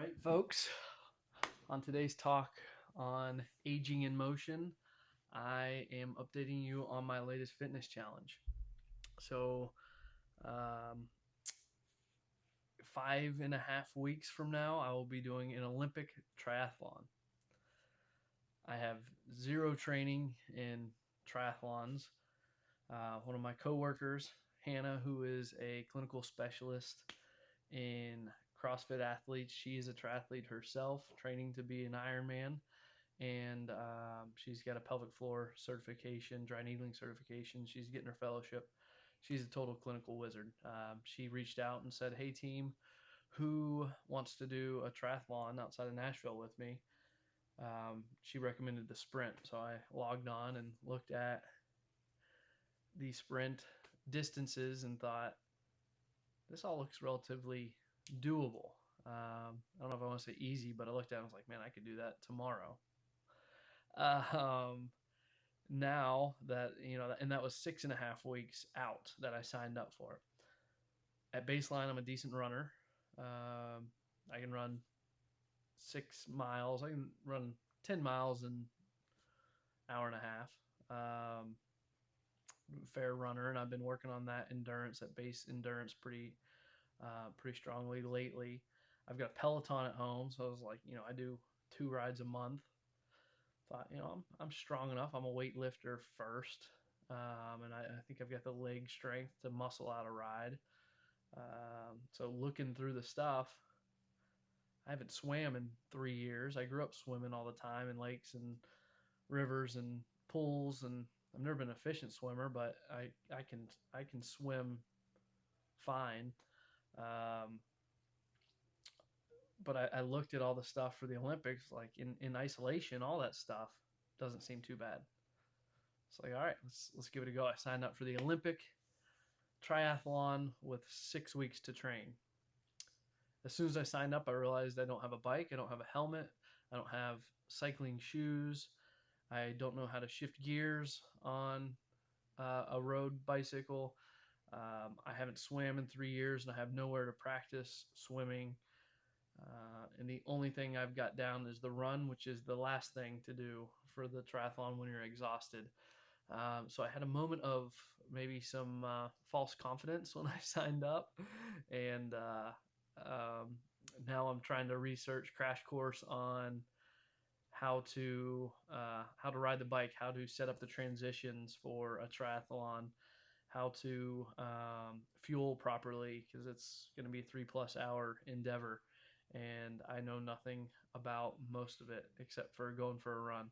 right, folks. On today's talk on aging in motion, I am updating you on my latest fitness challenge. So, um, 5.5 weeks from now, I will be doing an Olympic triathlon. I have zero training in triathlons. One of my coworkers, Hannah, who is a clinical specialist in CrossFit athletes, she is a triathlete herself, training to be an Ironman. And she's got a pelvic floor certification, dry needling certification. She's getting her fellowship. She's a total clinical wizard. She reached out and said, "Hey, team, who wants to do a triathlon outside of Nashville with me?" She recommended the sprint. So I logged on and looked at the sprint distances and thought, this all looks relatively doable. I don't know if I want to say easy, but I looked at it and was like, man, I could do that tomorrow. Um, Now that and that was 6.5 weeks out that I signed up for. At baseline, I'm a decent runner. I can run 6 miles. I can run 10 miles in an hour and a half. Fair runner, and I've been working on that endurance, that base endurance, pretty strongly lately. I've got a Peloton at home, so I was like, I do 2 rides a month. Thought, I'm strong enough. I'm a weightlifter first, and I think I've got the leg strength to muscle out a ride. So looking through the stuff, I haven't swam in 3 years. I grew up swimming all the time in lakes and rivers and pools, and I've never been an efficient swimmer, but I can swim fine. Um, but I looked at all the stuff for the Olympics, like in isolation, all that stuff doesn't seem too bad. It's like, all right, let's give it a go. I signed up for the Olympic triathlon with 6 weeks to train. As soon as I signed up, I realized I don't have a bike, I don't have a helmet, I don't have cycling shoes, I don't know how to shift gears on a road bicycle. I haven't swam in 3 years, and I have nowhere to practice swimming. And the only thing I've got down is the run, which is the last thing to do for the triathlon when you're exhausted. So I had a moment of maybe some false confidence when I signed up, and now I'm trying to research crash course on how to ride the bike, how to set up the transitions for a triathlon, how to fuel properly because it's going to be a 3+ hour endeavor, and I know nothing about most of it except for going for a run.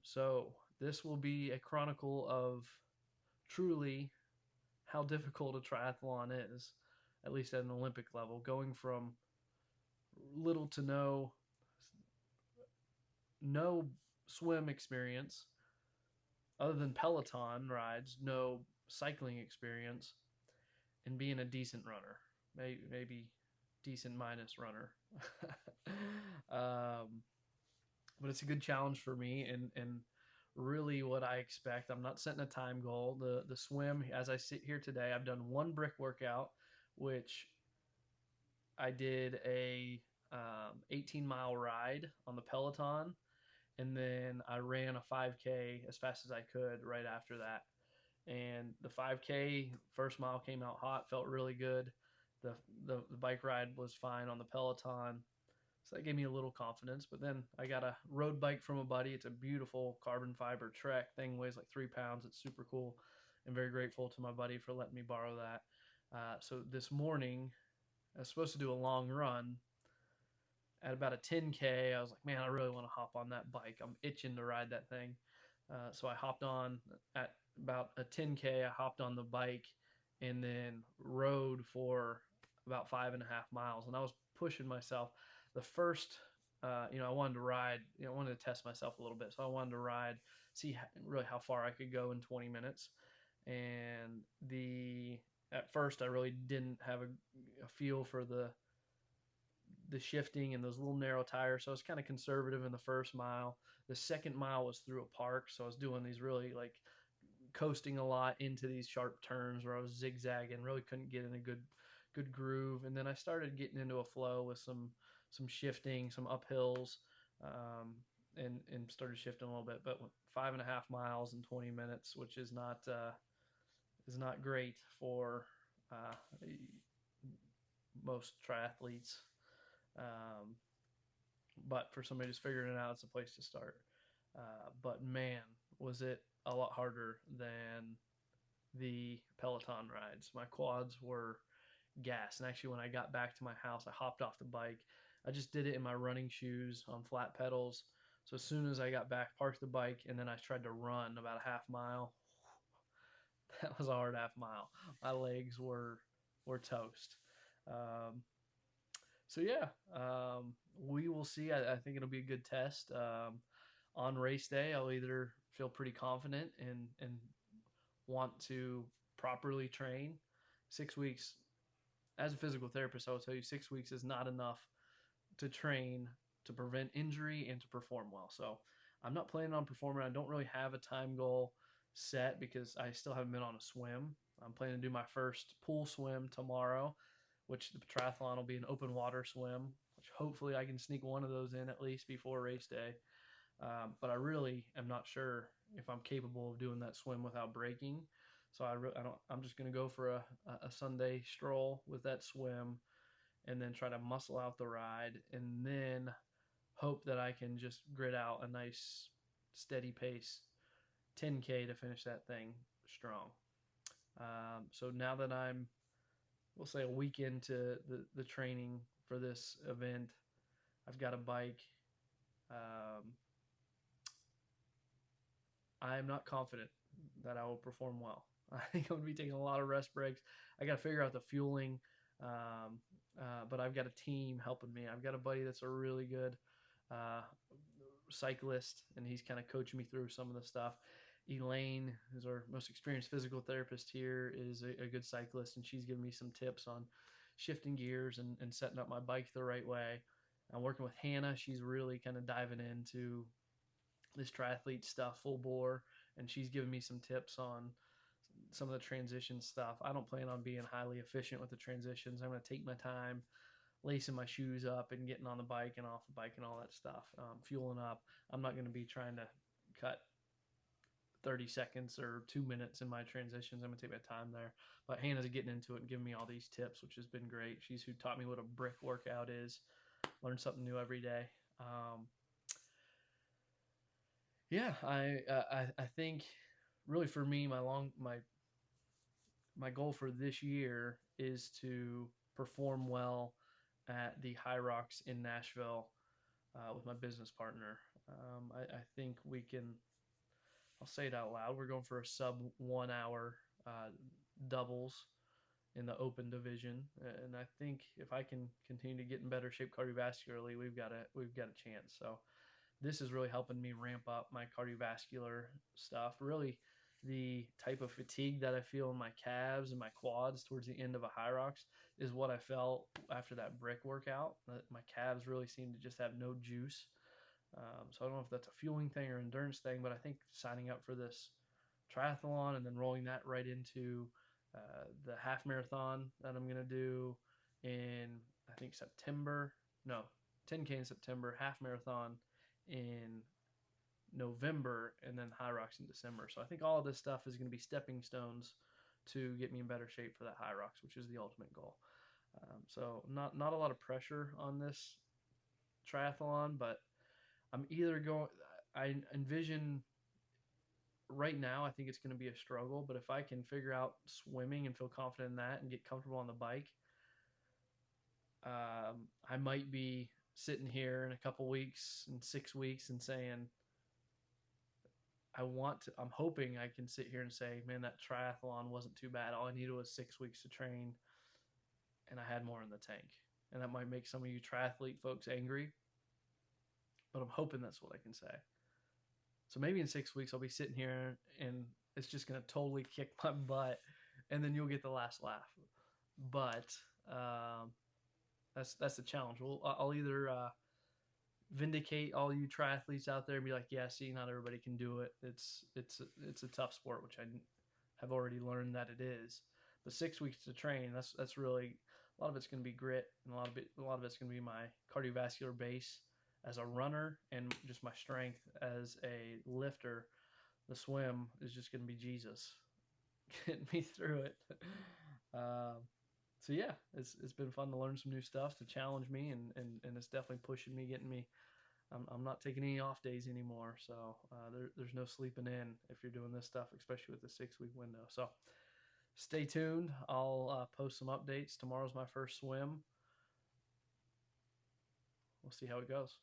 So this will be a chronicle of truly how difficult a triathlon is, at least at an Olympic level, going from little to no swim experience other than Peloton rides, no cycling experience, and being a decent runner, maybe decent minus runner. um, but it's a good challenge for me, and really what I expect. I'm not setting a time goal. The swim, as I sit here today, I've done one brick workout, which I did a 18-mile ride on the Peloton, and then I ran a 5K as fast as I could right after that. And the 5K first mile came out hot, felt really good. The, the bike ride was fine on the Peloton. So that gave me a little confidence. But then I got a road bike from a buddy. It's a beautiful carbon fiber Trek. Thing weighs like 3 pounds. It's super cool. I'm very grateful to my buddy for letting me borrow that. So this morning, I was supposed to do a long run. At about a 10K, I was like, man, I really want to hop on that bike. I'm itching to ride that thing. So I hopped on at about a 10K. I hopped on the bike and then rode for about 5.5 miles. And I was pushing myself. The first, I wanted to ride, I wanted to test myself a little bit. So I wanted to ride, see really how far I could go in 20 minutes. And at first, I really didn't have a feel for the shifting and those little narrow tires. So I was kind of conservative in the first mile. The second mile was through a park, so I was doing these really like coasting a lot into these sharp turns where I was zigzagging, really couldn't get in a good groove. And then I started getting into a flow with some shifting, some uphills, and started shifting a little bit. But 5.5 miles in 20 minutes, which is not great for uh, most triathletes. Um, but for somebody just figuring it out, it's a place to start. But man, was it a lot harder than the Peloton rides. My quads were gas. And actually, when I got back to my house, I hopped off the bike. I just did it in my running shoes on flat pedals. So as soon as I got back, parked the bike, and then I tried to run about a half mile. That was a hard half mile. My legs were toast. Um, so yeah, we will see. I think it'll be a good test. On race day, I'll either feel pretty confident and want to properly train. 6 weeks, as a physical therapist, I will tell you 6 weeks is not enough to train to prevent injury and to perform well. So I'm not planning on performing. I don't really have a time goal set because I still haven't been on a swim. I'm planning to do my first pool swim tomorrow, which the triathlon will be an open water swim, which hopefully I can sneak one of those in at least before race day. But I really am not sure if I'm capable of doing that swim without breaking. So I don't. I'm just going to go for a Sunday stroll with that swim, and then try to muscle out the ride, and then hope that I can just grit out a nice steady pace 10K to finish that thing strong. So now that we'll say a week into the training for this event, I've got a bike. Um, I'm not confident that I will perform well. I think I'm going to be taking a lot of rest breaks. I got to figure out the fueling, but I've got a team helping me. I've got a buddy that's a really good uh, cyclist, and he's kind of coaching me through some of the stuff. Elaine, who's our most experienced physical therapist here, is a good cyclist, and she's giving me some tips on shifting gears and setting up my bike the right way. I'm working with Hannah. She's really kind of diving into this triathlete stuff full bore, and she's giving me some tips on some of the transition stuff. I don't plan on being highly efficient with the transitions. I'm going to take my time lacing my shoes up and getting on the bike and off the bike and all that stuff, fueling up. I'm not going to be trying to cut 30 seconds or 2 minutes in my transitions. I'm going to take my time there. But Hannah's getting into it and giving me all these tips, which has been great. She's who taught me what a brick workout is. Learn something new every day. Yeah, I think really for me, my goal for this year is to perform well at the Hyrox in Nashville with my business partner. I think we can. I'll say it out loud. We're going for a sub 1 hour doubles in the open division, and I think if I can continue to get in better shape cardiovascularly, we've got a chance. So this is really helping me ramp up my cardiovascular stuff. Really, the type of fatigue that I feel in my calves and my quads towards the end of a Hyrox is what I felt after that brick workout. My calves really seem to just have no juice. So I don't know if that's a fueling thing or endurance thing, but I think signing up for this triathlon and then rolling that right into the half marathon that I'm going to do in, I think, September. No, 10K in September, half marathon in November, and then Hyrox in December. So I think all of this stuff is going to be stepping stones to get me in better shape for that Hyrox, which is the ultimate goal. So not a lot of pressure on this triathlon, but I'm either going. I envision right now. I think it's going to be a struggle, but if I can figure out swimming and feel confident in that and get comfortable on the bike, I might be sitting here in a couple weeks, in 6 weeks, and saying, I'm hoping I can sit here and say, man, that triathlon wasn't too bad. All I needed was 6 weeks to train, and I had more in the tank. And that might make some of you triathlete folks angry, but I'm hoping that's what I can say. So maybe in 6 weeks, I'll be sitting here and it's just going to totally kick my butt, and then you'll get the last laugh. But that's the challenge. I'll either vindicate all you triathletes out there and be like, yeah, see, not everybody can do it. It's a tough sport, which I have already learned that it is. But 6 weeks to train, that's really a lot of it's going to be grit, and a lot of it's going to be my cardiovascular base as a runner, and just my strength as a lifter. The swim is just going to be Jesus getting me through it. Um, so yeah, it's been fun to learn some new stuff to challenge me, and it's definitely pushing me, getting me. I'm not taking any off days anymore, so there's no sleeping in if you're doing this stuff, especially with the 6 week window. So stay tuned. I'll post some updates. Tomorrow's my first swim. We'll see how it goes.